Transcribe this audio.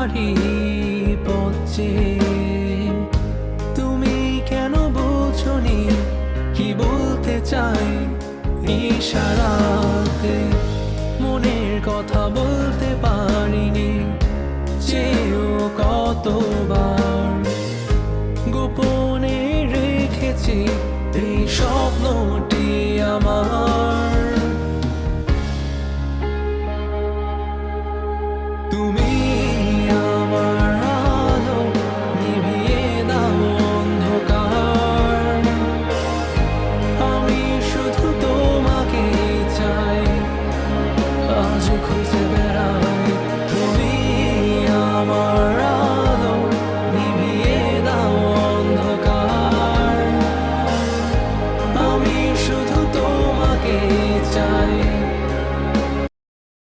পারি পথ চেয়ে। তুমি কেন বোঝনি কি বলতে চাই ইশারাতে? মনের কথা বলতে পারিনি চেয়েও কতবার, গোপনে রেখেছি এই স্বপ্নটি আমার। তুমি আমার আলো, নিভিয়ে দাও অন্ধকার। আমি শুধু তোমাকে চাই, আজ খুঁজে